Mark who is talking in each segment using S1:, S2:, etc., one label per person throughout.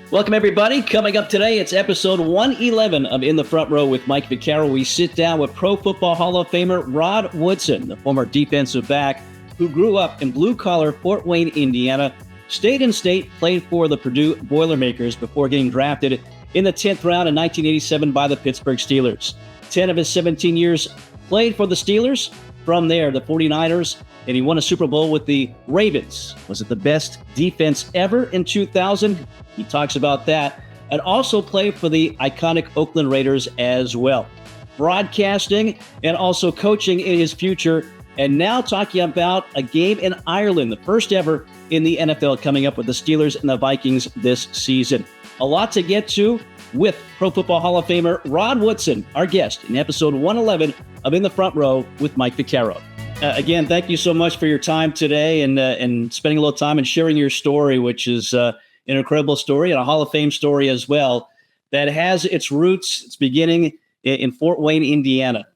S1: Welcome, everybody. Coming up today, it's episode 111 of In the Front Row with Mike Vaccaro. We sit down with Pro Football Hall of Famer Rod Woodson, the former defensive back who grew up in blue-collar Fort Wayne, Indiana, stayed in state, played for the Purdue Boilermakers before getting drafted in the 10th round in 1987 by the Pittsburgh Steelers. 10 of his 17 years played for the Steelers. From there, the 49ers, and he won a Super Bowl with the Ravens. Was it the best defense ever in 2000? He talks about that, and also played for the iconic Oakland Raiders as well. Broadcasting and also coaching in his future, and now talking about a game in Ireland, the first ever in the NFL, coming up with the Steelers and the Vikings this season. A lot to get to with Pro Football Hall of Famer Rod Woodson, our guest in episode 111 of In the Front Row with Mike Vaccaro. Again, thank you so much for your time today and spending a little time and sharing your story, which is an incredible story and a Hall of Fame story as well that has its roots, its beginning in Fort Wayne, Indiana.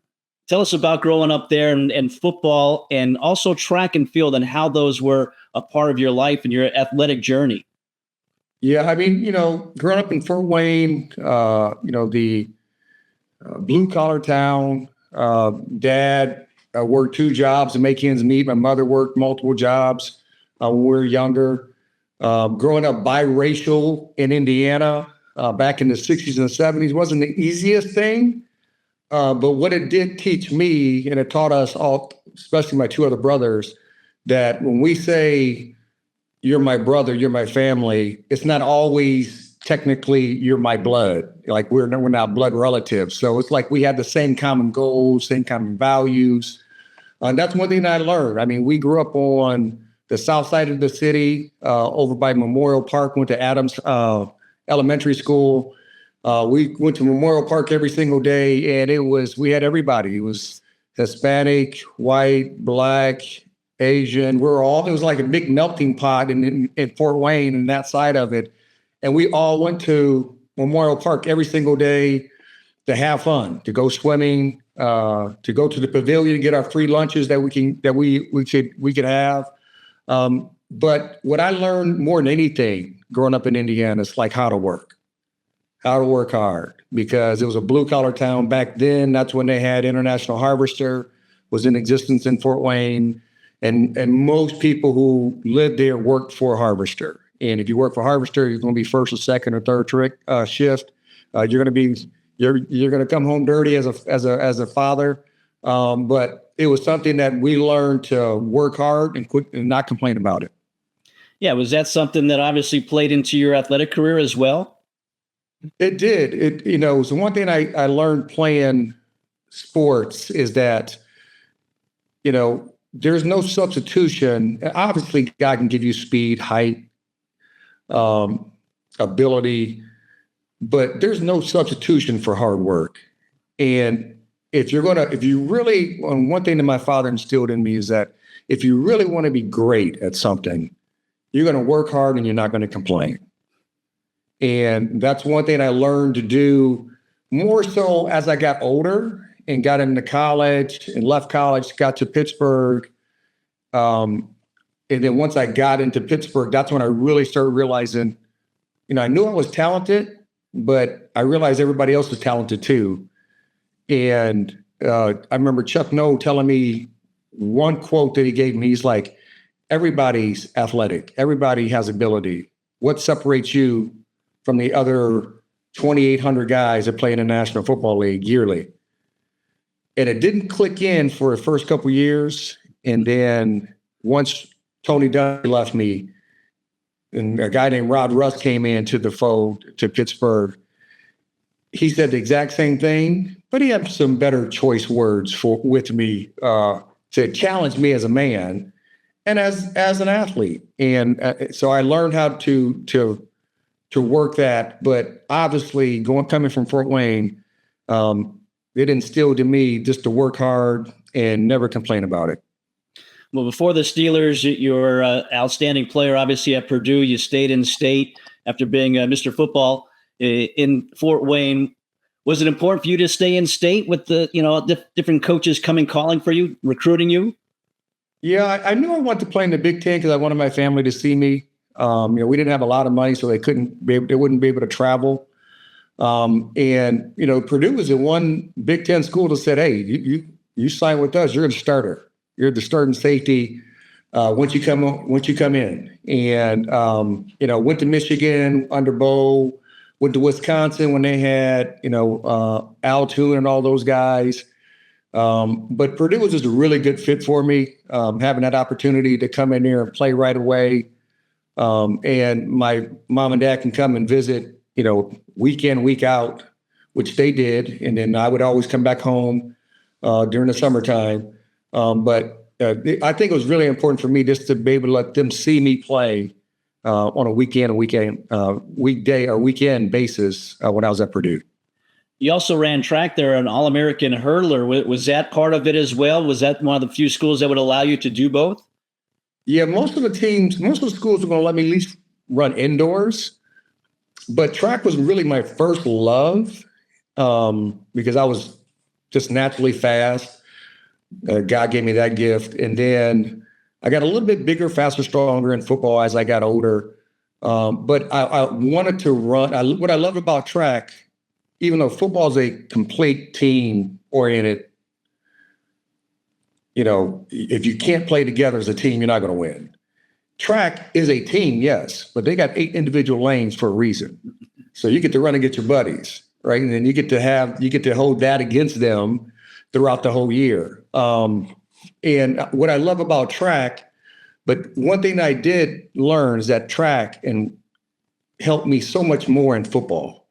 S1: Tell us about growing up there and football and also track and field and how those were a part of your life and your athletic journey.
S2: Yeah, I mean, growing up in Fort Wayne, the blue-collar town, dad worked two jobs to make ends meet. My mother worked multiple jobs when we were younger. Growing up biracial in Indiana back in the 60s and 70s wasn't the easiest thing, but what it did teach me, and it taught us all, especially my two other brothers, that when we say, you're my brother, you're my family, it's not always technically you're my blood. Like we're not blood relatives. So it's like we had the same common goals, same common values. And that's one thing I learned. I mean, we grew up on the south side of the city, over by Memorial Park, went to Adams Elementary School. We went to Memorial Park every single day, and we had everybody. It was Hispanic, white, black, Asian. It was like a big melting pot in Fort Wayne and that side of it. And we all went to Memorial Park every single day to have fun, to go swimming, to go to the pavilion to get our free lunches that we could have. But what I learned more than anything growing up in Indiana is like how to work hard, because it was a blue collar town back then. That's when they had International Harvester was in existence in Fort Wayne. And most people who lived there worked for Harvester. And if you work for Harvester, you're going to be first or second or third shift. You're going to come home dirty as a father. But it was something that we learned to work hard and quit and not complain about it.
S1: Yeah, was that something that obviously played into your athletic career as well?
S2: It did. It was one thing I learned playing sports is that, there's no substitution. Obviously, God can give you speed, height, ability, but there's no substitution for hard work. And one thing that my father instilled in me is that if you really want to be great at something, you're going to work hard and you're not going to complain. And that's one thing I learned to do more so as I got older and got into college and left college, got to Pittsburgh. And then once I got into Pittsburgh, that's when I really started realizing, I knew I was talented, but I realized everybody else was talented too. And I remember Chuck Noll telling me one quote that he gave me. He's like, everybody's athletic. Everybody has ability. What separates you from the other 2,800 guys that play in the National Football League yearly? And it didn't click in for the first couple of years. And then once Tony Dungy left me, and a guy named Rod Russ came into the fold to Pittsburgh, he said the exact same thing, but he had some better choice words with me to challenge me as a man and as an athlete. And so I learned how to work that. But obviously, coming from Fort Wayne, it instilled in me just to work hard and never complain about it.
S1: Well, before the Steelers, you were an outstanding player, obviously, at Purdue. You stayed in state after being Mr. Football in Fort Wayne. Was it important for you to stay in state with the different coaches calling for you, recruiting you?
S2: Yeah, I knew I wanted to play in the Big Ten because I wanted my family to see me. We didn't have a lot of money, so they wouldn't be able to travel. Purdue was the one Big Ten school that said, "Hey, you sign with us, you're the starter. You're the starting safety once you come in." And went to Michigan under Bo, went to Wisconsin when they had Al Toon and all those guys. But Purdue was just a really good fit for me, having that opportunity to come in there and play right away. And my mom and dad can come and visit, week in, week out, which they did. And then I would always come back home during the summertime. But I think it was really important for me just to be able to let them see me play on a weekday or weekend basis when I was at Purdue.
S1: You also ran track there, an All-American hurdler. Was that part of it as well? Was that one of the few schools that would allow you to do both?
S2: Yeah, most of the schools were going to let me at least run indoors. But track was really my first love because I was just naturally fast. God gave me that gift. And then I got a little bit bigger, faster, stronger in football as I got older. But I wanted to run. What I love about track, even though football is a complete team-oriented, if you can't play together as a team, you're not going to win. Track is a team, yes, but they got 8 individual lanes for a reason. So you get to run against your buddies, right? And then you get to hold that against them throughout the whole year. And what I love about track, but one thing I did learn is that track and helped me so much more in football.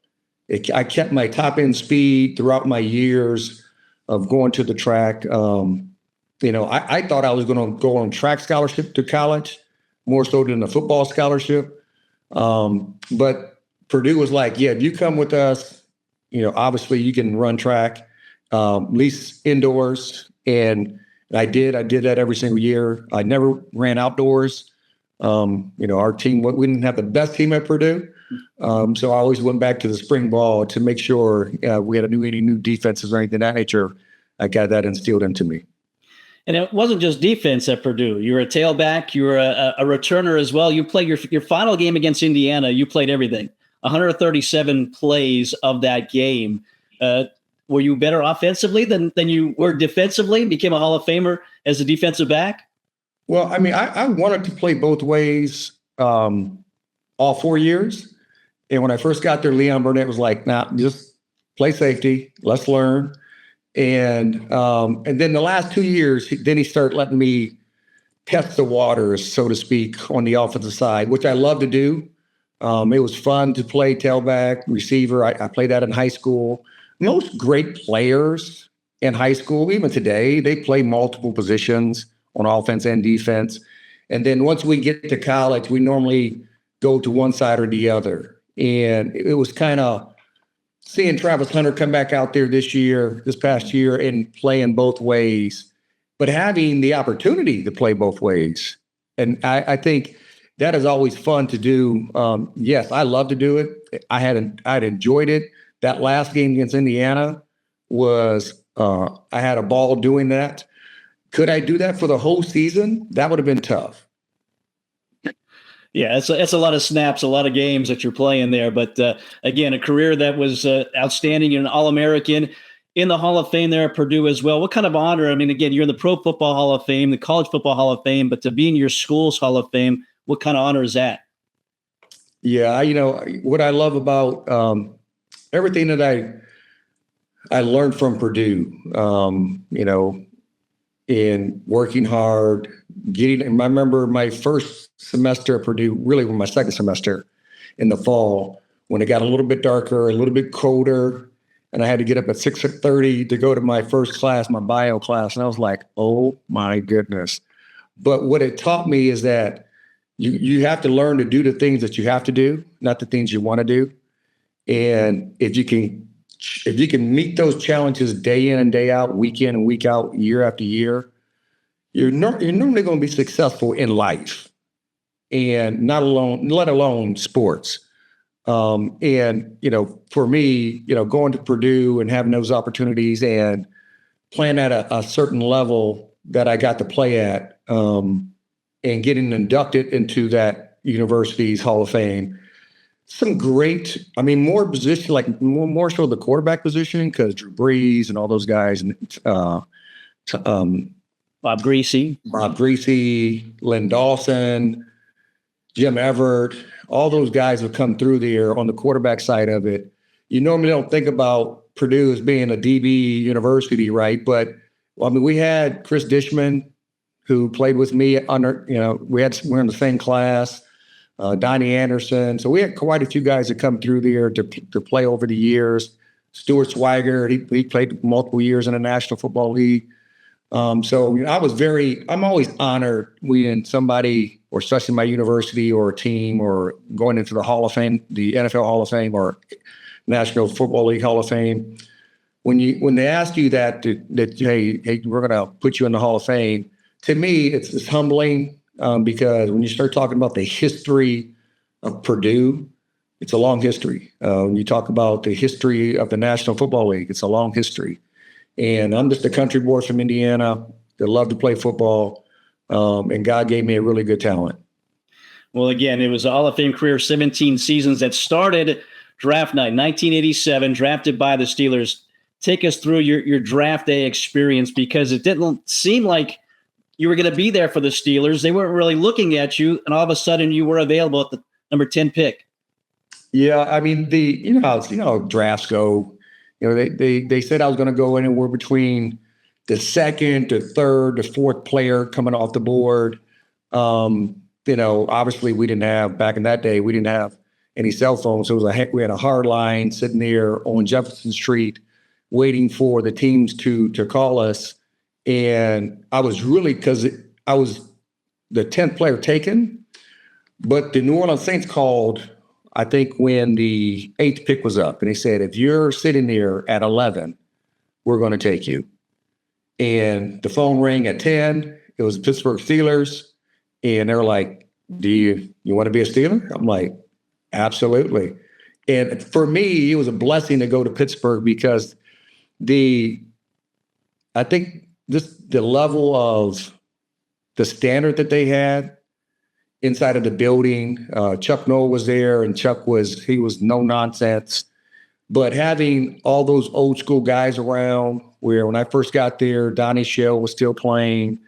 S2: I kept my top end speed throughout my years of going to the track. I thought I was going to go on track scholarship to college, more so than a football scholarship. But Purdue was like, yeah, if you come with us, obviously you can run track, at least indoors. And I did that every single year. I never ran outdoors. Our team, we didn't have the best team at Purdue. So I always went back to the spring ball to make sure we had any new defenses or anything of that nature. I got that instilled into me.
S1: And it wasn't just defense at Purdue. You were a tailback. You were a returner as well. You played your final game against Indiana. You played everything. 137 plays of that game. Were you better offensively than you were defensively? Became a Hall of Famer as a defensive back?
S2: Well, I wanted to play both ways all 4 years. And when I first got there, Leon Burnett was like, nah, just play safety. Let's learn. And then the last 2 years, he started letting me test the waters, so to speak, on the offensive side, which I love to do. It was fun to play tailback, receiver. I played that in high school. Most great players in high school, even today, they play multiple positions on offense and defense. And then once we get to college, we normally go to one side or the other. And it was kind of seeing Travis Hunter come back out there this past year, and playing both ways, but having the opportunity to play both ways. And I think that is always fun to do. Yes, I love to do it. I'd enjoyed it. That last game against Indiana was, I had a ball doing that. Could I do that for the whole season? That would have been tough.
S1: Yeah, it's a lot of snaps, a lot of games that you're playing there. But again, a career that was outstanding. You're an All-American in the Hall of Fame there at Purdue as well. What kind of honor? Again, you're in the Pro Football Hall of Fame, the College Football Hall of Fame, but to be in your school's Hall of Fame, what kind of honor is that?
S2: Yeah, what I love about everything that I learned from Purdue, in working hard, I remember my first semester at Purdue, really my second semester in the fall, when it got a little bit darker, a little bit colder, and I had to get up at 6:30 to go to my first class, my bio class. And I was like, oh my goodness. But what it taught me is that you have to learn to do the things that you have to do, not the things you want to do. And if you can meet those challenges day in and day out, week in and week out, year after year, you're normally going to be successful in life, and let alone sports. And for me, going to Purdue and having those opportunities and playing at a certain level that I got to play at, and getting inducted into that university's Hall of Fame. Some great, I mean, more position, like more so the quarterback position, because Drew Brees and all those guys, and
S1: Bob Greasy,
S2: Len Dawson, Jim Everett, all those guys have come through there on the quarterback side of it. You normally don't think about Purdue as being a DB university, right? But I mean, we had Chris Dishman, who played with me under, we're in the same class. Donnie Anderson. So we had quite a few guys that come through there to play over the years. Stuart Swigert, he played multiple years in the National Football League. So I'm always honored when somebody, or especially my university or a team, or going into the Hall of Fame, the NFL Hall of Fame or National Football League Hall of Fame, when they ask you that hey, we're going to put you in the Hall of Fame, to me, it's humbling. Because when you start talking about the history of Purdue, it's a long history. When you talk about the history of the National Football League, it's a long history. And I'm just a country boy from Indiana that love to play football, and God gave me a really good talent.
S1: Well, again, it was a Hall of Fame career, 17 seasons that started draft night, 1987, drafted by the Steelers. Take us through your draft day experience, because it didn't seem like you were going to be there for the Steelers. They weren't really looking at you, and all of a sudden you were available at the number 10 pick.
S2: Yeah, I mean, how drafts go. They said I was going to go anywhere between the second, the third, the fourth player coming off the board. Obviously back in that day, we didn't have any cell phones. So we had a hard line sitting there on Jefferson Street waiting for the teams to call us. And I was because I was the 10th player taken, but the New Orleans Saints called, I think, when the 8th pick was up. And they said, if you're sitting there at 11, we're going to take you. And the phone rang at 10. It was the Pittsburgh Steelers. And they're like, do you want to be a Steeler? I'm like, absolutely. And for me, it was a blessing to go to Pittsburgh, because I think the level of the standard that they had inside of the building. Chuck Noll was there, and he was no nonsense. But having all those old school guys around, where when I first got there, Donnie Shell was still playing,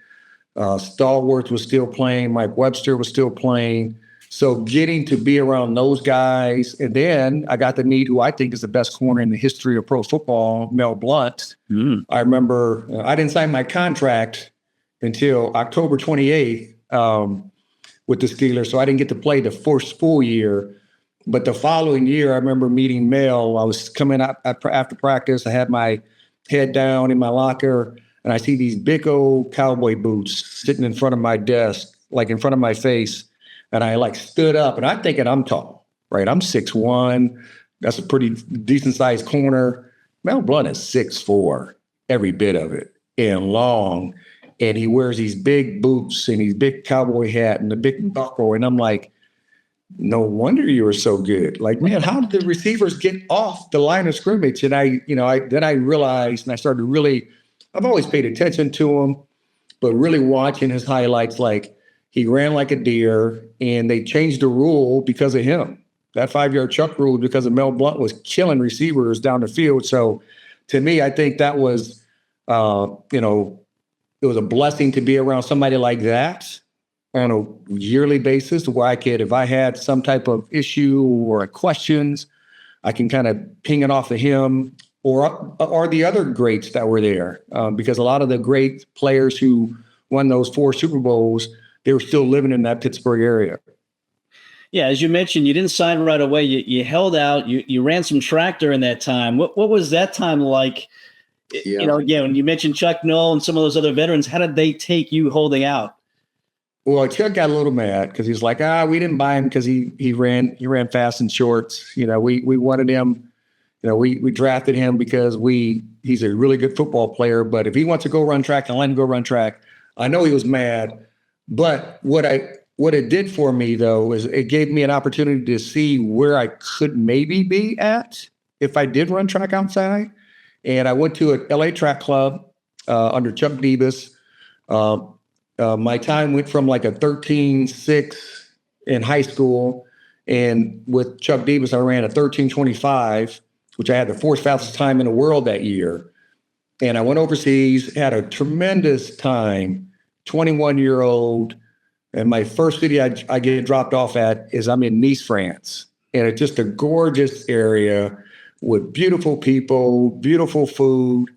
S2: Stallworth was still playing, Mike Webster was still playing. So getting to be around those guys, and then I got to meet who I think is the best corner in the history of pro football, Mel Blount. I remember I didn't sign my contract until October 28th with the Steelers, so I didn't get to play the first full year. But the following year, I remember meeting Mel. I was coming up after practice. I had my head down in my locker, and I see these big old cowboy boots sitting in front of my desk, like in front of my face. And I stood up, and I'm thinking I'm tall, right? I'm 6'1". That's a pretty decent sized corner. Mel Blount is 6'4", every bit of it, and long. And he wears these big boots and his big cowboy hat and the big buckle. And I'm like, no wonder you were so good. Like, man, how did the receivers get off the line of scrimmage? And then I realized, and I started I've always paid attention to him, but really watching his highlights, like, he ran like a deer, and they changed the rule because of him. That 5-yard chuck rule, because of Mel Blount, was killing receivers down the field. So to me, I think that was, it was a blessing to be around somebody like that on a yearly basis, where I could, if I had some type of issue or questions, I can kind of ping it off of him or the other greats that were there. Because a lot of the great players who won those 4 Super Bowls, they were still living in that Pittsburgh area.
S1: Yeah, as you mentioned, you didn't sign right away. You held out. You ran some track during that time. What was that time like? Yeah. Again, when you mentioned Chuck Noll and some of those other veterans, how did they take you holding out?
S2: Well, Chuck got a little mad because he's like, we didn't buy him because he ran fast in shorts. We wanted him. We drafted him because he's a really good football player. But if he wants to go run track, and let him go run track. I know he was mad. But what it did for me, though, is it gave me an opportunity to see where I could maybe be at if I did run track outside. And I went to an LA track club under Chuck Debus. My time went from like a 13.6 in high school. And with Chuck Davis, I ran a 13:25, which I had the fourth fastest time in the world that year. And I went overseas, had a tremendous time, 21-year-old. And my first city I get dropped off at is I'm in Nice, France. And it's just a gorgeous area with beautiful people, beautiful food.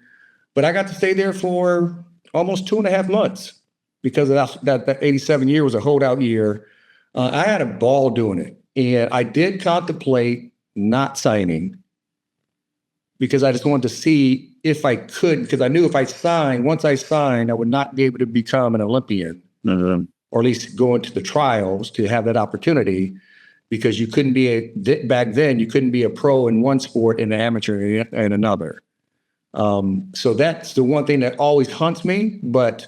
S2: But I got to stay there for almost 2.5 months because of that 87 year was a holdout year. I had a ball doing it. And I did contemplate not signing because I just wanted to see if I could, because I knew if once I signed, I would not be able to become an Olympian, or at least go into the trials to have that opportunity, because you couldn't be back then, you couldn't be a pro in one sport and an amateur in another. So that's the one thing that always haunts me, but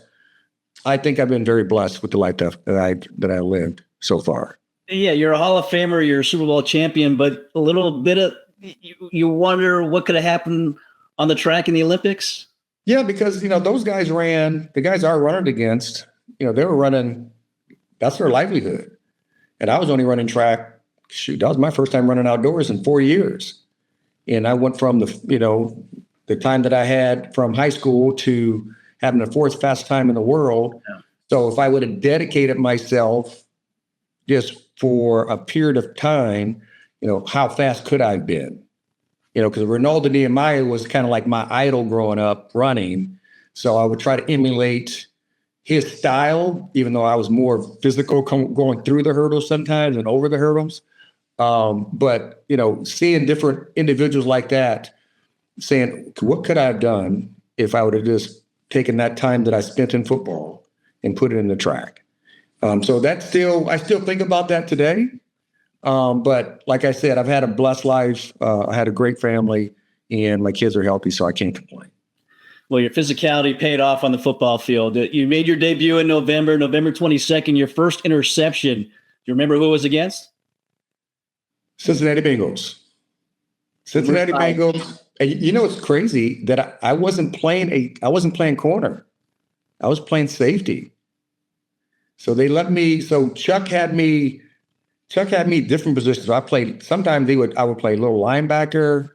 S2: I think I've been very blessed with the life that I lived so far.
S1: Yeah, you're a Hall of Famer, you're a Super Bowl champion, but a little bit of, you wonder what could have happened on the track in the Olympics?
S2: Yeah, because, those guys the guys I running against, they were running, that's their livelihood. And I was only running track, that was my first time running outdoors in 4 years. And I went from the time that I had from high school to having the fourth fastest time in the world. Yeah. So if I would have dedicated myself just for a period of time, how fast could I have been? Because Ronaldo Nehemiah was kind of like my idol growing up running. So I would try to emulate his style, even though I was more physical going through the hurdles sometimes and over the hurdles. But, seeing different individuals like that, saying, what could I have done if I would have just taken that time that I spent in football and put it in the track? So I still think about that today. But like I said, I've had a blessed life. I had a great family, and my kids are healthy, so I can't complain.
S1: Well, your physicality paid off on the football field. You made your debut in November 22nd, your first interception. Do you remember who it was against?
S2: Cincinnati Bengals. Cincinnati Bengals. And it's crazy that I wasn't playing corner. I was playing safety. So they let me. So Chuck had me different positions. I would play little linebacker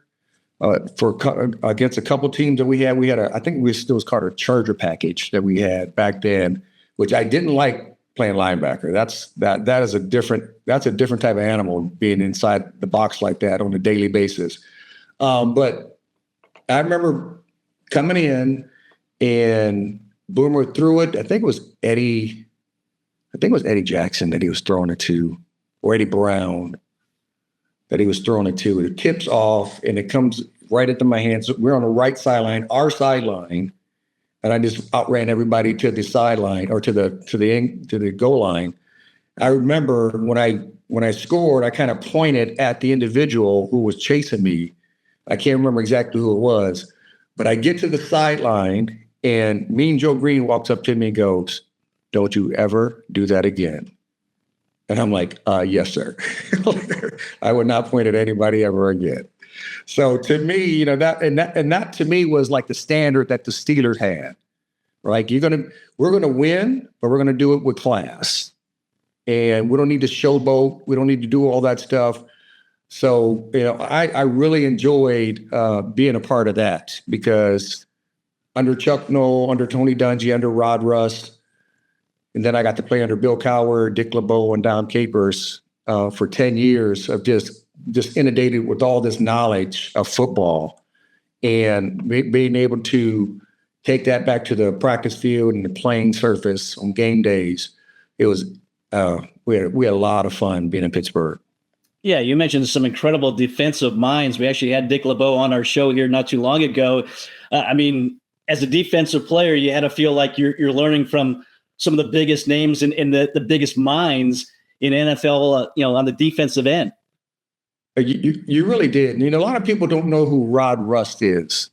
S2: against a couple teams that we had. I think we still was called a Charger package that we had back then, which I didn't like playing linebacker. That is a different type of animal, being inside the box like that on a daily basis. But I remember coming in and Boomer threw it. I think it was Eddie Jackson that he was throwing it to, or Eddie Brown that he was throwing it to. It tips off and it comes right into my hands. So we're on the right sideline, our sideline, and I just outran everybody to the sideline or to the goal line. I remember when I scored, I kind of pointed at the individual who was chasing me. I can't remember exactly who it was, but I get to the sideline and Mean Joe Greene walks up to me and goes, "Don't you ever do that again." And I'm like, yes, sir. I would not point at anybody ever again. So to me, that to me was like the standard that the Steelers had. Right? We're gonna win, but we're gonna do it with class. And we don't need to showboat. We don't need to do all that stuff. So, I really enjoyed being a part of that, because under Chuck Noll, under Tony Dungy, under Rod Rust, and then I got to play under Bill Cowher, Dick LeBeau, and Dom Capers for 10 years of just inundated with all this knowledge of football, and being able to take that back to the practice field and the playing surface on game days. It was we had a lot of fun being in Pittsburgh.
S1: Yeah, you mentioned some incredible defensive minds. We actually had Dick LeBeau on our show here not too long ago. As a defensive player, you had to feel like you're learning from some of the biggest names and the biggest minds in NFL, on the defensive end.
S2: You really did. And, a lot of people don't know who Rod Rust is.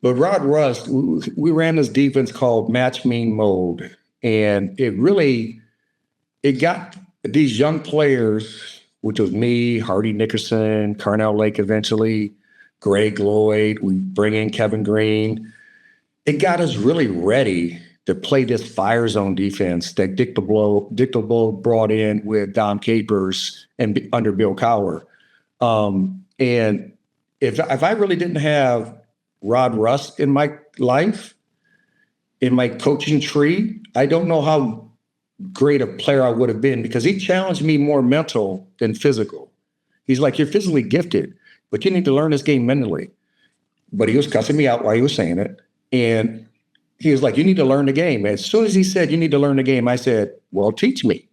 S2: But Rod Rust, we ran this defense called match, mean, mode. And it got these young players, which was me, Hardy Nickerson, Carnell Lake eventually, Greg Lloyd, we bring in Kevin Greene. It got us really ready to play this fire zone defense that Dick LeBeau brought in with Dom Capers and under Bill Cowher. And if I really didn't have Rod Rust in my life, in my coaching tree, I don't know how great a player I would have been, because he challenged me more mental than physical. He's like, you're physically gifted, but you need to learn this game mentally. But he was cussing me out while he was saying it. And he was like, you need to learn the game. As soon as he said, you need to learn the game, I said, well, teach me.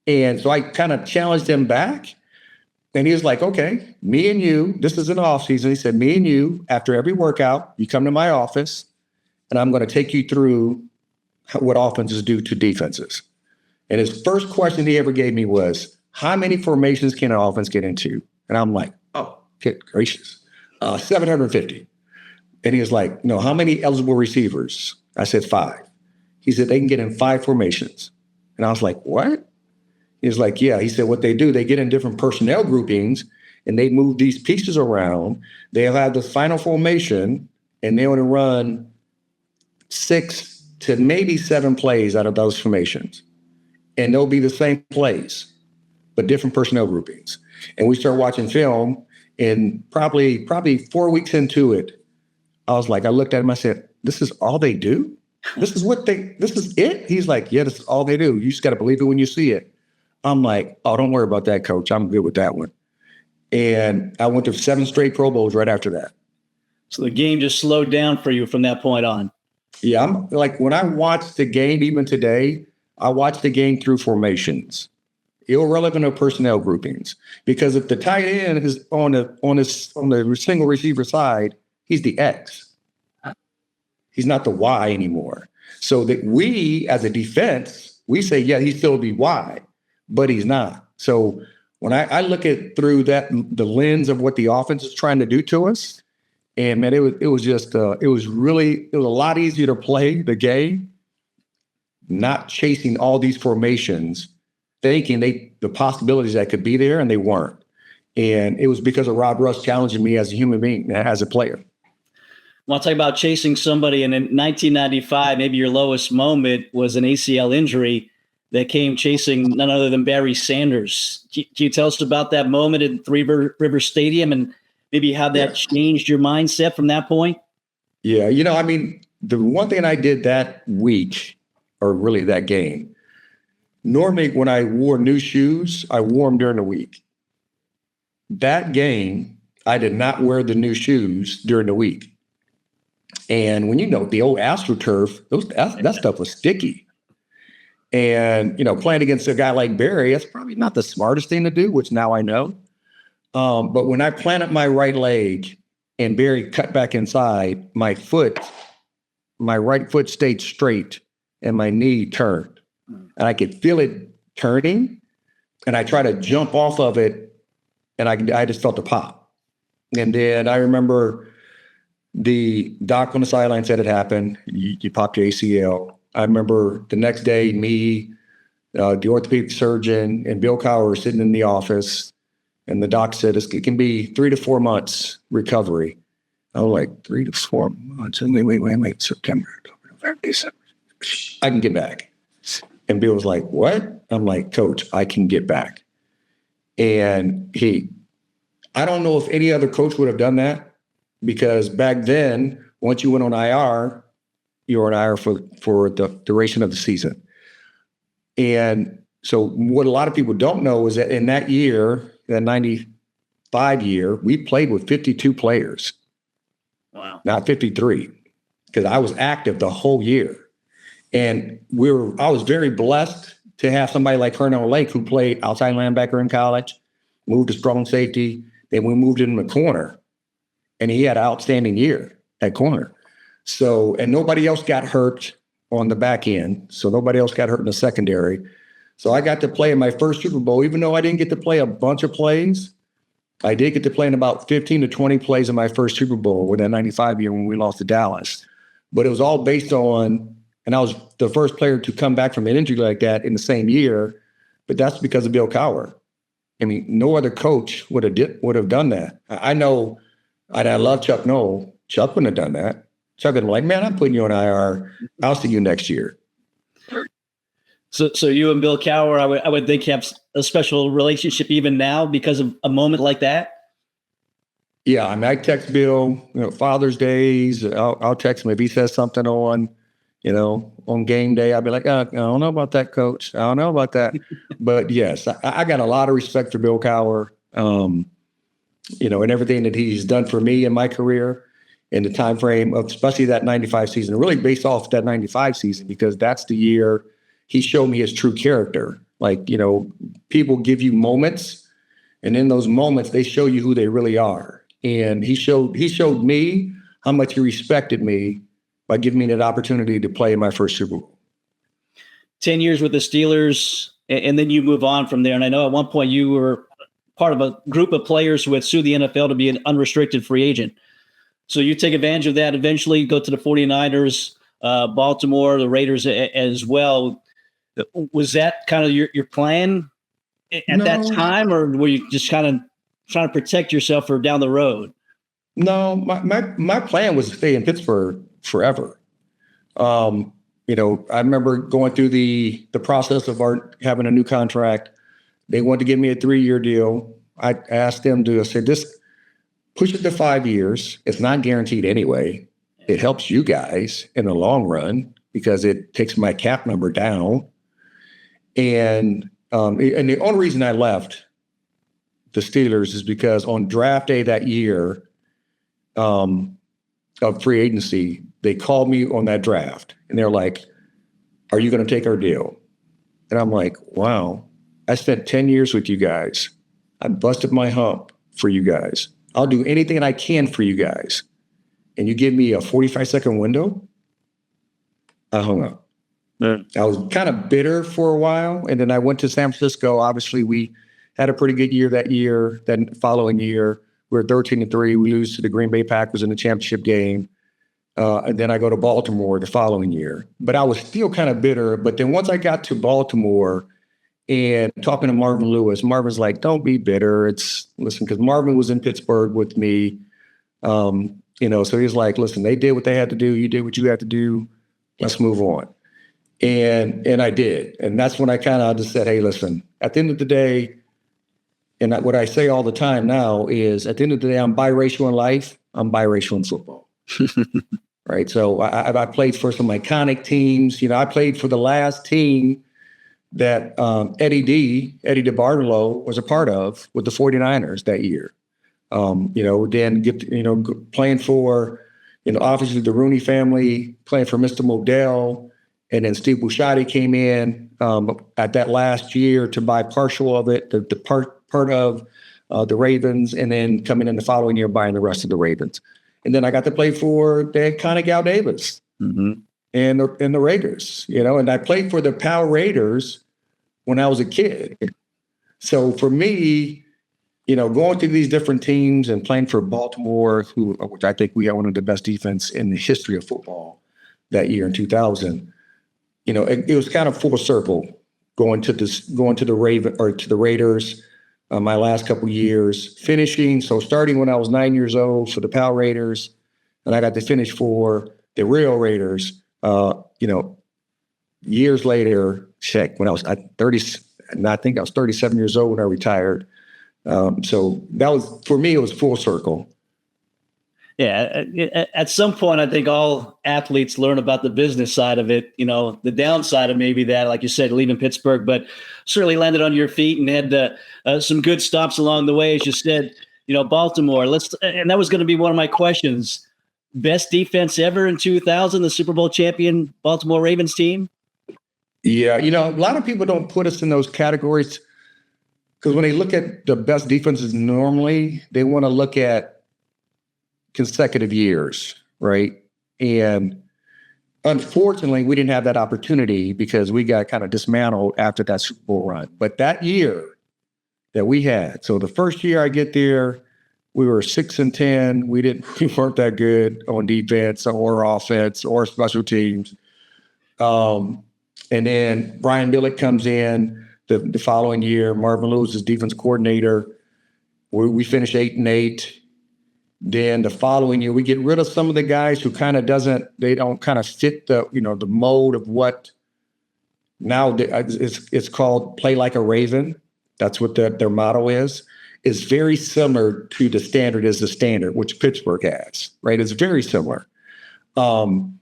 S2: And so I kind of challenged him back. And he was like, okay, me and you, this is in the offseason. He said, me and you, after every workout, you come to my office, and I'm going to take you through what offenses do to defenses. And his first question he ever gave me was, how many formations can an offense get into? And I'm like, oh, good gracious, 750. And he was like, no, how many eligible receivers? I said 5. He said, they can get in 5 formations. And I was like, what? He was like, yeah. He said, what they do, they get in different personnel groupings, and they move these pieces around. They'll have the final formation, and they want to run 6 to maybe 7 plays out of those formations. And they'll be the same plays, but different personnel groupings. And we start watching film, and probably 4 weeks into it, I was like, I looked at him, I said, this is all they do? This is it? He's like, yeah, this is all they do. You just got to believe it when you see it. I'm like, oh, don't worry about that, coach. I'm good with that one. And I went to 7 straight Pro Bowls right after that.
S1: So the game just slowed down for you from that point on.
S2: Yeah, I'm like, when I watch the game, even today, I watch the game through formations, irrelevant of personnel groupings. Because if the tight end is on the single receiver side, he's the X. He's not the Y anymore. So that we, as a defense, we say, yeah, he's still the Y, but he's not. So when I look at through the lens of what the offense is trying to do to us, and man, it was a lot easier to play the game, not chasing all these formations, thinking the possibilities that could be there, and they weren't. And it was because of Rod Rust challenging me as a human being, as a player.
S1: I want to talk about chasing somebody. And in 1995, maybe your lowest moment was an ACL injury that came chasing none other than Barry Sanders. Can you tell us about that moment in Three River Stadium, and maybe how that changed your mindset from that point?
S2: Yeah, the one thing I did that week, or really that game, normally when I wore new shoes, I wore them during the week. That game, I did not wear the new shoes during the week. And when the old AstroTurf, that stuff was sticky. And, playing against a guy like Barry, that's probably not the smartest thing to do, which now I know. But when I planted my right leg and Barry cut back inside, my right foot stayed straight and my knee turned. And I could feel it turning. And I tried to jump off of it, and I just felt a pop. And then I remember the doc on the sideline said it happened. You popped your ACL. I remember the next day, me, the orthopedic surgeon, and Bill Cowher were sitting in the office, and the doc said it can be 3 to 4 months recovery. I was like, 3 to 4 months? And wait, September, October, November, December. I can get back. And Bill was like, what? I'm like, Coach, I can get back. And I don't know if any other coach would have done that, because back then, once you went on IR, you were on IR for the duration of the season. And so what a lot of people don't know is that in that year, that 95 year, we played with 52 players.
S1: Wow. Not
S2: 53, because I was active the whole year. And I was very blessed to have somebody like Colonel Lake, who played outside linebacker in college, moved to strong safety. Then we moved him in the corner, and he had an outstanding year at corner. So, and nobody else got hurt on the back end. So nobody else got hurt in the secondary. So I got to play in my first Super Bowl, even though I didn't get to play a bunch of plays. I did get to play in about 15 to 20 plays in my first Super Bowl with that 95 year when we lost to Dallas. But it was all based on, and I was the first player to come back from an injury like that in the same year, but that's because of Bill Cowher. I mean, no other coach would have done that. I know, and I love Chuck Noll. Chuck wouldn't have done that. So I've been like, man, I'm putting you on IR. I'll see you next year.
S1: So you and Bill Cowher, I would think, have a special relationship even now because of a moment like that.
S2: Yeah, I mean, I text Bill, Father's Days. I'll text him if he says something on game day. I'll be like, I don't know about that, Coach. I don't know about that. But yes, I got a lot of respect for Bill Cowher, and everything that he's done for me in my career in the time frame of especially that 95 season, really based off that 95 season, because that's the year he showed me his true character. Like, people give you moments, and in those moments, they show you who they really are. And he showed me how much he respected me by giving me that opportunity to play in my first Super Bowl.
S1: 10 years with the Steelers, and then you move on from there. And I know at one point you were part of a group of players who had sued the NFL to be an unrestricted free agent. So you take advantage of that, eventually go to the 49ers, Baltimore, the Raiders as well. Was that kind of your plan at that time, or were you just kind of trying to protect yourself for down the road?
S2: No, my plan was to stay in Pittsburgh forever. I remember going through the process of having a new contract. They wanted to give me a 3-year deal. I asked them I said, this push it to 5 years. It's not guaranteed anyway. It helps you guys in the long run because it takes my cap number down. And the only reason I left the Steelers is because on draft day that year of free agency, they called me on that draft and they're like, are you going to take our deal? And I'm like, wow, I spent 10 years with you guys. I busted my hump for you guys. I'll do anything I can for you guys. And you give me a 45-second window? I hung up. I was kind of bitter for a while. And then I went to San Francisco. Obviously, we had a pretty good year that year. Then following year, we were 13-3. We lose to the Green Bay Packers in the championship game. And then I go to Baltimore the following year. But I was still kind of bitter. But then once I got to Baltimore and talking to Marvin Lewis, Marvin's like, don't be bitter. Listen, because Marvin was in Pittsburgh with me. So he's like, listen, they did what they had to do. You did what you had to do. Let's move on. And I did. And that's when I kind of just said, hey, listen, at the end of the day, and what I say all the time now is at the end of the day, I'm biracial in life. I'm biracial in football. Right. So I played for some iconic teams. I played for the last team that Eddie DeBartolo was a part of with the 49ers that year. Then playing for, obviously the Rooney family, playing for Mr. Modell. And then Steve Busciotti came in at that last year to buy partial of it, the part of the Ravens, and then coming in the following year buying the rest of the Ravens. And then I got to play for the iconic Al Davis and the Raiders, and I played for the Power Raiders when I was a kid. So for me, going through these different teams and playing for Baltimore, which I think we had one of the best defense in the history of football that year in 2000. It was kind of full circle going to the Raiders my last couple of years, finishing. So starting when I was 9 years old for the Power Raiders, and I got to finish for the real Raiders. Years later, when I was 30, and I think I was 37 years old when I retired. So that was, for me, it was full circle.
S1: Yeah, at some point, I think all athletes learn about the business side of it, the downside of maybe that, like you said, leaving Pittsburgh, but certainly landed on your feet and had some good stops along the way. As you said, Baltimore, and that was going to be one of my questions. Best defense ever in 2000, the Super Bowl champion Baltimore Ravens team?
S2: Yeah, a lot of people don't put us in those categories because when they look at the best defenses normally, they want to look at consecutive years, right? And unfortunately, we didn't have that opportunity because we got kind of dismantled after that Super Bowl run. But that year that we had, so the first year I get there, we were 6-10. We weren't that good on defense or offense or special teams. And then Brian Billick comes in the following year. Marvin Lewis is defense coordinator. We finished 8-8. Then the following year, we get rid of some of the guys who they don't kind of fit the mold of what now it's called play like a Raven. That's what their motto is. It's very similar to the standard is the standard, which Pittsburgh has, right? It's very similar. And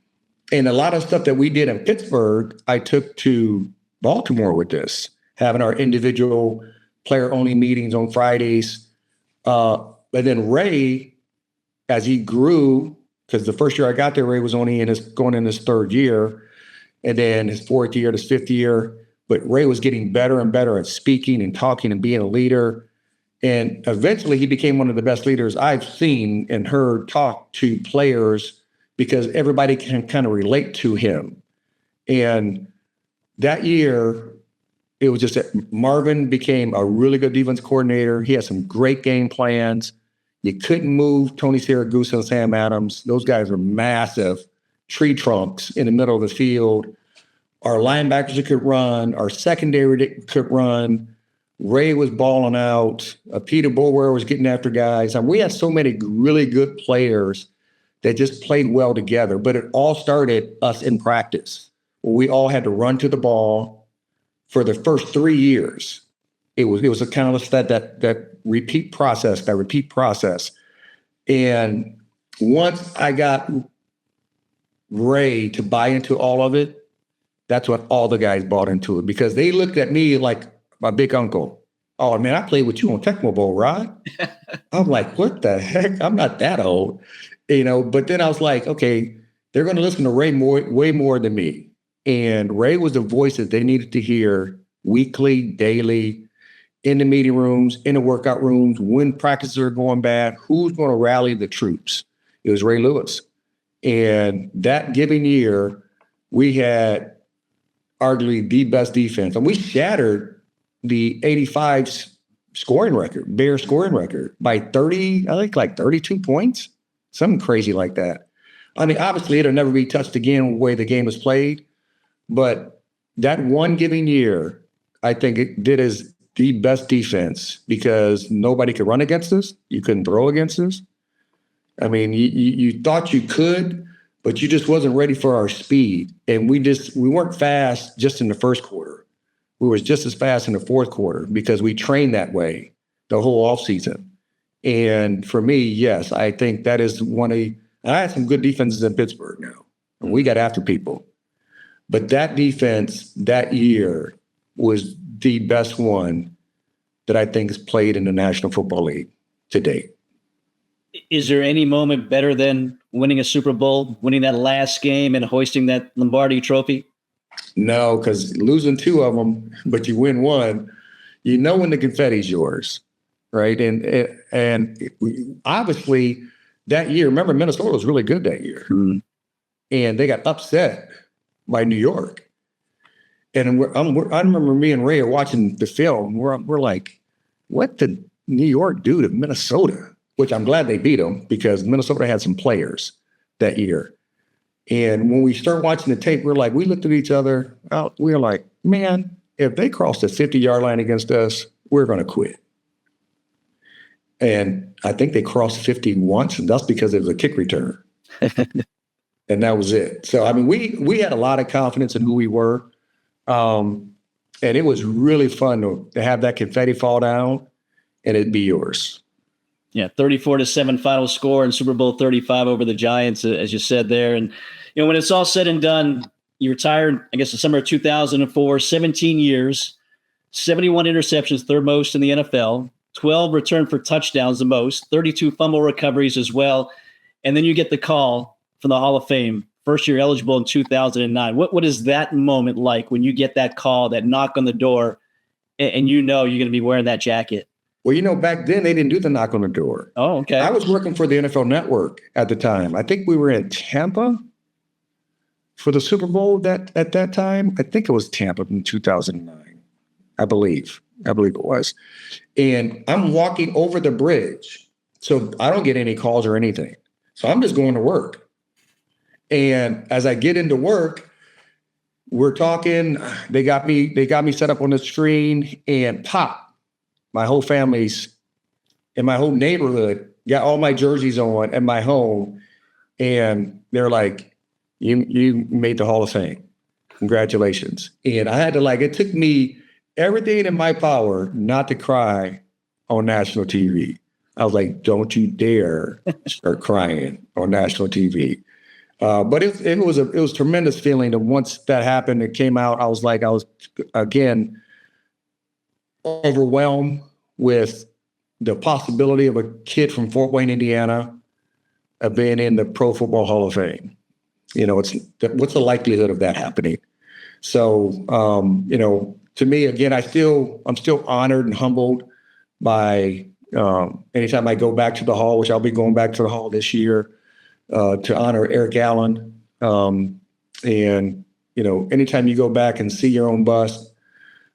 S2: a lot of stuff that we did in Pittsburgh, I took to Baltimore with this, having our individual player-only meetings on Fridays. But then Ray, as he grew, because the first year I got there, Ray was only going in his third year, and then his fourth year, his fifth year. But Ray was getting better and better at speaking and talking and being a leader. And eventually he became one of the best leaders I've seen and heard talk to players because everybody can kind of relate to him. And that year, it was just that Marvin became a really good defense coordinator. He had some great game plans. You couldn't move Tony Siragusa and Sam Adams. Those guys are massive tree trunks in the middle of the field. Our linebackers could run. Our secondary could run. Ray was balling out. Peter Bulwer was getting after guys. And we had so many really good players that just played well together. But it all started us in practice. We all had to run to the ball for the first 3 years. It was a kind of that repeat process. And once I got Ray to buy into all of it, that's when all the guys bought into it because they looked at me like my big uncle. Oh, man, I played with you on Tecmo Bowl, Rod. I'm like, what the heck? I'm not that old, But then I was like, okay, they're going to listen to Ray way more than me. And Ray was the voice that they needed to hear weekly, daily, in the meeting rooms, in the workout rooms, when practices are going bad, who's going to rally the troops? It was Ray Lewis. And that given year, we had arguably the best defense. And we shattered the 85 scoring record, Bears scoring record by 30, I think like 32 points, something crazy like that. I mean, obviously it'll never be touched again the way the game was played, but that one given year, I think it did as the best defense because nobody could run against us. You couldn't throw against us. I mean, you thought you could, but you just wasn't ready for our speed. And we weren't fast just in the first quarter. We were just as fast in the fourth quarter because we trained that way the whole offseason. And for me, yes, I think that is I had some good defenses in Pittsburgh now, and we got after people. But that defense that year was the best one that I think has played in the National Football League to date.
S1: Is there any moment better than winning a Super Bowl, winning that last game and hoisting that Lombardi trophy?
S2: No, because losing two of them, but you win one, when the confetti's yours, right? And obviously that year, remember Minnesota was really good that year. Mm-hmm. And they got upset by New York. And I remember me and Ray are watching the film. We're like, what did New York do to Minnesota? Which I'm glad they beat them because Minnesota had some players that year. And when we start watching the tape, we looked at each other. We were like, man, if they cross the 50-yard line against us, we're going to quit. And I think they crossed 50 once, and that's because it was a kick return. And that was it. So, I mean, we had a lot of confidence in who we were. And it was really fun to have that confetti fall down and it'd be yours.
S1: Yeah, 34-7 final score in Super Bowl 35 over the Giants, as you said there. And, when it's all said and done, you retired, I guess, the summer of 2004, 17 years, 71 interceptions, third most in the NFL, 12 return for touchdowns, the most, 32 fumble recoveries as well. And then you get the call from the Hall of Fame, first year eligible in 2009. What is that moment like when you get that call, that knock on the door, and you're going to be wearing that jacket?
S2: Well, back then they didn't do the knock on the door.
S1: Oh, okay.
S2: I was working for the NFL Network at the time. I think we were in Tampa for the Super Bowl at that time. I think it was Tampa in 2009. I believe it was. And I'm walking over the bridge. So I don't get any calls or anything. So I'm just going to work. And as I get into work, we're talking, they got me set up on the screen and pop. My whole family's in my whole neighborhood got all my jerseys on at my home, and they're like, you made the Hall of Fame. Congratulations. And I had to it took me everything in my power not to cry on national TV. I was like, don't you dare start crying on national TV. But it was a tremendous feeling. And once that happened, it came out, I was again overwhelmed with the possibility of a kid from Fort Wayne, Indiana, being in the Pro Football Hall of Fame. What's the likelihood of that happening? So, to me, again, I'm still honored and humbled by anytime I go back to the Hall, which I'll be going back to the Hall this year to honor Eric Allen. And anytime you go back and see your own bust,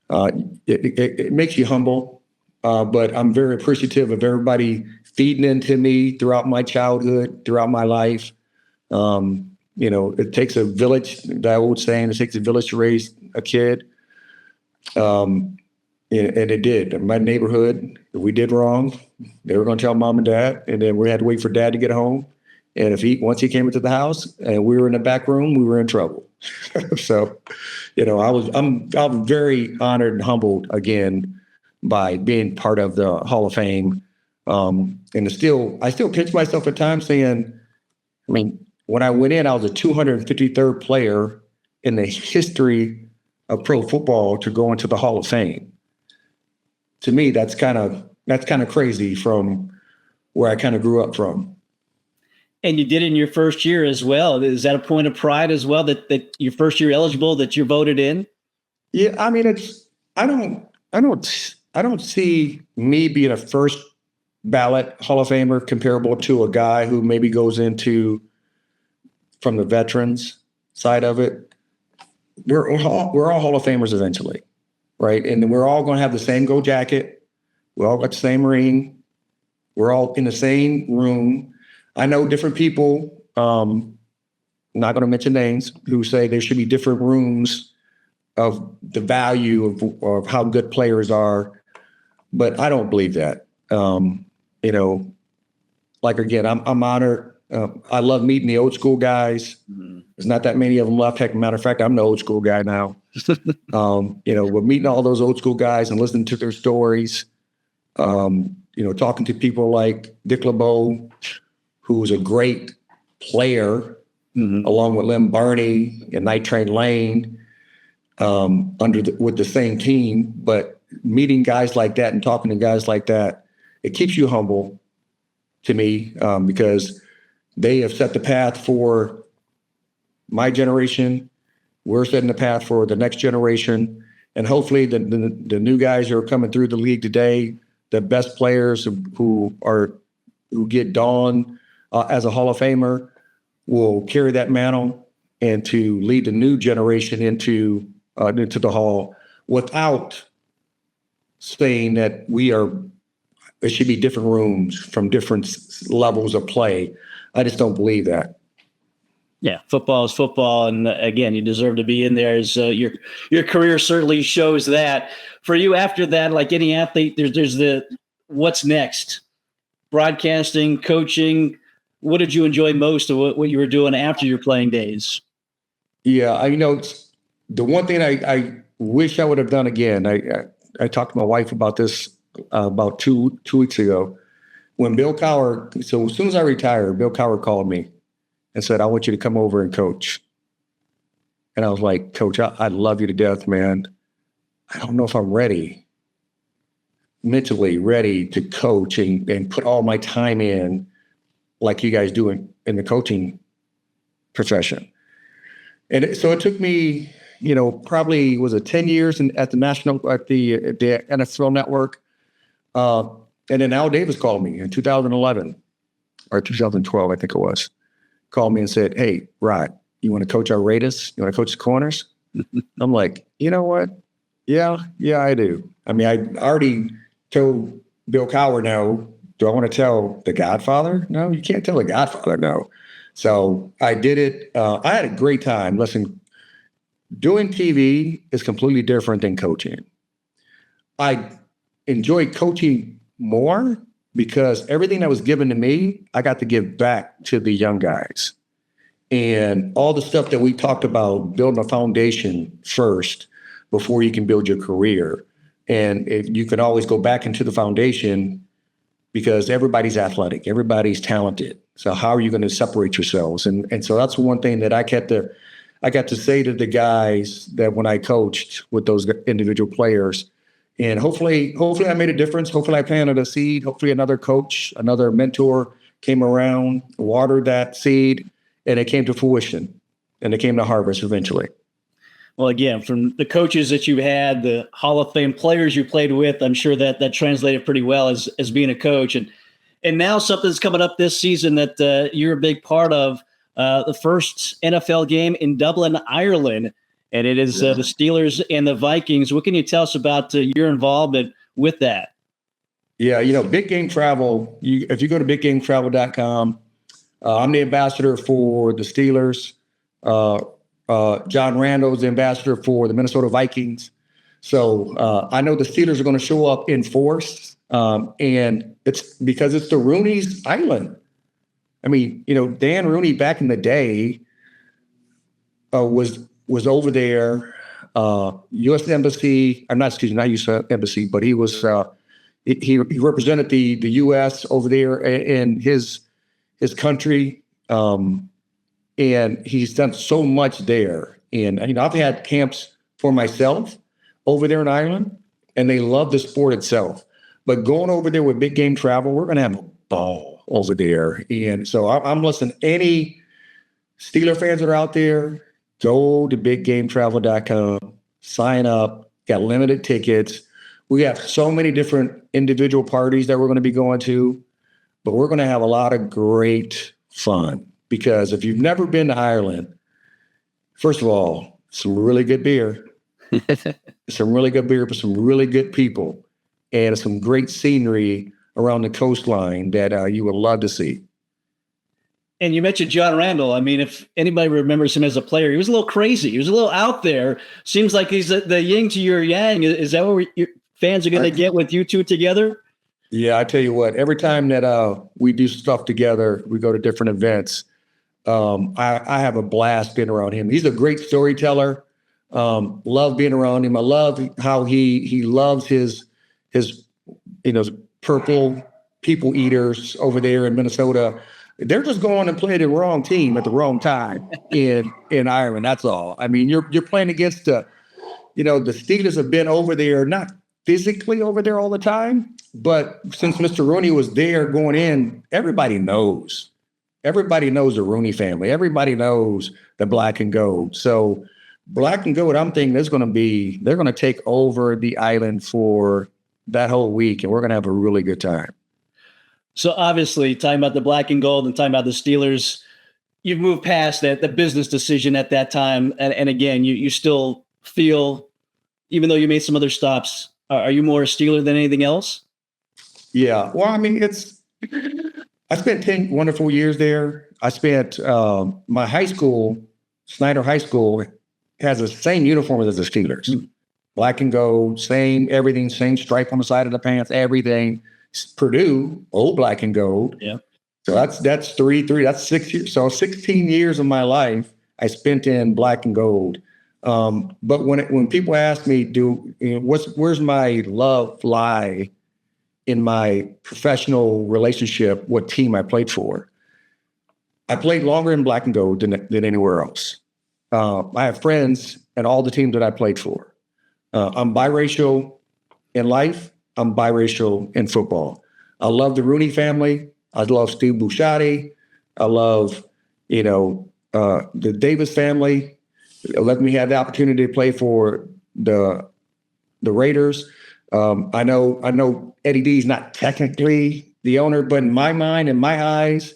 S2: it makes you humble. But I'm very appreciative of everybody feeding into me throughout my childhood, throughout my life. It takes a village, that old saying, it takes a village to raise a kid. And it did. In my neighborhood, if we did wrong, they were going to tell mom and dad, and then we had to wait for dad to get home. And once he came into the house and we were in the back room, we were in trouble. So, I'm very honored and humbled again by being part of the Hall of Fame. And I still catch myself at times saying, when I went in, I was the 253rd player in the history of pro football to go into the Hall of Fame. To me, that's kind of crazy from where I kind of grew up from.
S1: And you did it in your first year as well. Is that a point of pride as well that your first year eligible, that you're voted in?
S2: Yeah, I don't see me being a first ballot Hall of Famer comparable to a guy who maybe goes into from the veterans side of it. We're all Hall of Famers eventually, right? And we're all going to have the same gold jacket. We all got the same ring. We're all in the same room. I know different people, not going to mention names, who say there should be different rooms of the value of how good players are, but I don't believe that. Again, I'm honored. I love meeting the old school guys. There's not that many of them left. Heck, matter of fact, I'm the old school guy now. We're meeting all those old school guys and listening to their stories. Talking to people like Dick LeBeau, who was a great player, along with Lem Barney and Night Train Lane, with the same team. But meeting guys like that and talking to guys like that, it keeps you humble to me, because they have set the path for my generation. We're setting the path for the next generation. And hopefully the new guys who are coming through the league today, the best players who get donned as a Hall of Famer, will carry that mantle and to lead the new generation into the Hall, without saying that it should be different rooms from different levels of play. I just don't believe that.
S1: Yeah, football is football, and again, you deserve to be in there. As your career certainly shows that. For you, after that, like any athlete, there's the what's next. Broadcasting, coaching. What did you enjoy most of what you were doing after your playing days?
S2: Yeah, the one thing I wish I would have done again. I talked to my wife about this about two weeks ago. When Bill Cowher, so as soon as I retired, Bill Cowher called me and said, I want you to come over and coach. And I was like, Coach, I love you to death, man. I don't know if I'm mentally ready to coach and put all my time in like you guys do in the coaching profession. And so it took me, probably was it 10 years at the NFL Network. And then Al Davis called me in 2011 or 2012, I think it was. Called me and said, hey, Rod, you want to coach our Raiders? You want to coach the corners? I'm like, you know what? Yeah, I do. I already told Bill Cowher no. Do I want to tell the Godfather? No, you can't tell the Godfather no. So I did it. I had a great time. Listen, doing TV is completely different than coaching. I enjoy coaching more because everything that was given to me, I got to give back to the young guys. And all the stuff that we talked about, building a foundation first before you can build your career. And if you can always go back into the foundation, because everybody's athletic, everybody's talented. So how are you going to separate yourselves? And so that's one thing that I got to say to the guys that when I coached with those individual players. And hopefully I made a difference. Hopefully I planted a seed. Hopefully another coach, another mentor came around, watered that seed, and it came to fruition, and it came to harvest eventually.
S1: Well, again, from the coaches that you had, the Hall of Fame players you played with, I'm sure that translated pretty well as being a coach. And now something's coming up this season that you're a big part of, the first NFL game in Dublin, Ireland, and it is the Steelers and the Vikings. What can you tell us about your involvement with that?
S2: Yeah, Big Game Travel, if you go to biggametravel.com, I'm the ambassador for the Steelers. John Randall's the ambassador for the Minnesota Vikings. So I know the Steelers are going to show up in force, and it's because it's the Rooney's Island. I mean, Dan Rooney back in the day was over there, U.S. Embassy. Not U.S. Embassy, but he was he represented the U.S. over there in his country. And he's done so much there. And, I've had camps for myself over there in Ireland, and they love the sport itself. But going over there with Big Game Travel, we're going to have a ball over there. And so I'm listening. Any Steeler fans that are out there, go to biggametravel.com, sign up, got limited tickets. We have so many different individual parties that we're going to be going to, but we're going to have a lot of great fun. Because if you've never been to Ireland, first of all, some really good beer, but some really good people, and some great scenery around the coastline that you would love to see.
S1: And you mentioned John Randall. I mean, if anybody remembers him as a player, he was a little crazy. He was a little out there. Seems like he's the yin to your yang. Is that what your fans are going to get with you two together?
S2: Yeah, I tell you what, every time that we do stuff together, we go to different events. I have a blast being around him. He's a great storyteller. Love being around him. I love how he loves his purple people eaters over there in Minnesota. They're just going and playing the wrong team at the wrong time in Ireland. That's all. I mean, you're playing against the Steelers have been over there, not physically over there all the time, but since Mr. Rooney was there going in, everybody knows. Everybody knows the Rooney family. Everybody knows the black and gold. So black and gold, I'm thinking they're going to take over the island for that whole week, and we're going to have a really good time.
S1: So obviously, talking about the black and gold and talking about the Steelers, you've moved past that, the business decision at that time. And again, you still feel, even though you made some other stops, are you more a Steeler than anything else?
S2: Yeah. Well, I mean, I spent 10 wonderful years there. I spent my high school, Snyder High School, has the same uniform as the Steelers. Black and gold, same everything, same stripe on the side of the pants, everything. Purdue, old black and gold.
S1: Yeah.
S2: So that's 3, that's 6 years. So 16 years of my life I spent in black and gold. But when people ask me, where's my love lie in my professional relationship, what team I played for? I played longer in black and gold than anywhere else. I have friends at all the teams that I played for. I'm biracial in life. I'm biracial in football. I love the Rooney family. I love Steve Busciotti. I love, the Davis family. Let me have the opportunity to play for the Raiders. I know Eddie D is not technically the owner, but in my mind, in my eyes,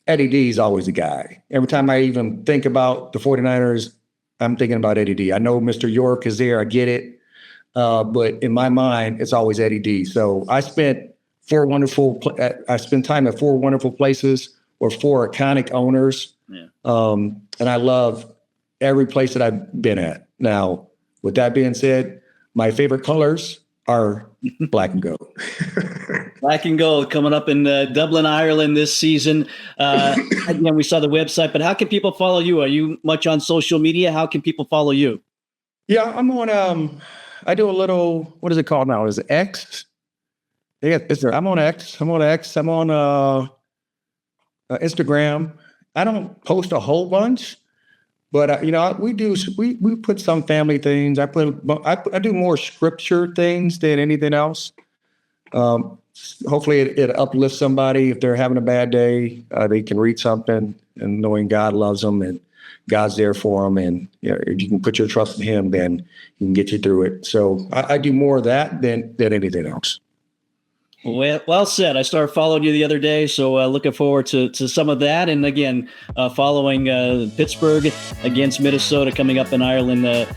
S2: Eddie D is always the guy. Every time I even think about the 49ers, I'm thinking about Eddie D. I know Mr. York is there. I get it. But in my mind, it's always Eddie D. So I spent time at 4 wonderful places or 4 iconic owners.
S1: Yeah.
S2: And I love every place that I've been at. Now, with that being said, my favorite colors are black and gold.
S1: Black and gold coming up in Dublin, Ireland this season. Again, we saw the website, but how can people follow you? Are you much on social media? How can people follow you?
S2: Yeah, I'm on. I do a little. What is it called now? Is it X? Yeah, I'm on X. I'm on X. I'm on Instagram. I don't post a whole bunch, but we put some family things. I do more scripture things than anything else. Hopefully it uplifts somebody. If they're having a bad day, they can read something and knowing God loves them and God's there for them. And if you can put your trust in him, then he can get you through it. So I do more of that than anything else.
S1: Well said. I started following you the other day, so looking forward to some of that. And again, following Pittsburgh against Minnesota coming up in Ireland.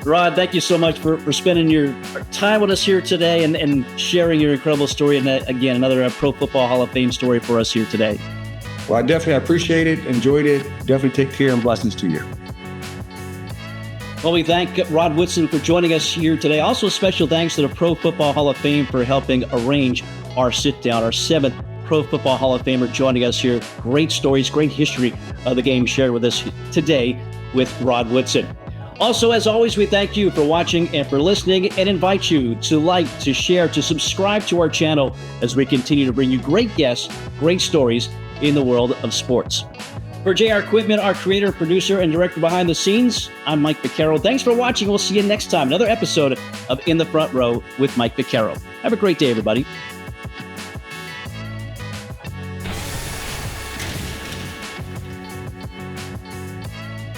S1: Rod, thank you so much for spending your time with us here today and sharing your incredible story. And again, another Pro Football Hall of Fame story for us here today.
S2: Well, I definitely appreciate it, enjoyed it. Definitely take care and blessings to you.
S1: Well, we thank Rod Woodson for joining us here today. Also, special thanks to the Pro Football Hall of Fame for helping arrange our sit-down, our 7th Pro Football Hall of Famer joining us here. Great stories, great history of the game shared with us today with Rod Woodson. Also, as always, we thank you for watching and for listening and invite you to like, to share, to subscribe to our channel as we continue to bring you great guests, great stories in the world of sports. For JR Quitman, our creator, producer, and director behind the scenes, I'm Mike Vaccaro. Thanks for watching. We'll see you next time. Another episode of In the Front Row with Mike Vaccaro. Have a great day, everybody.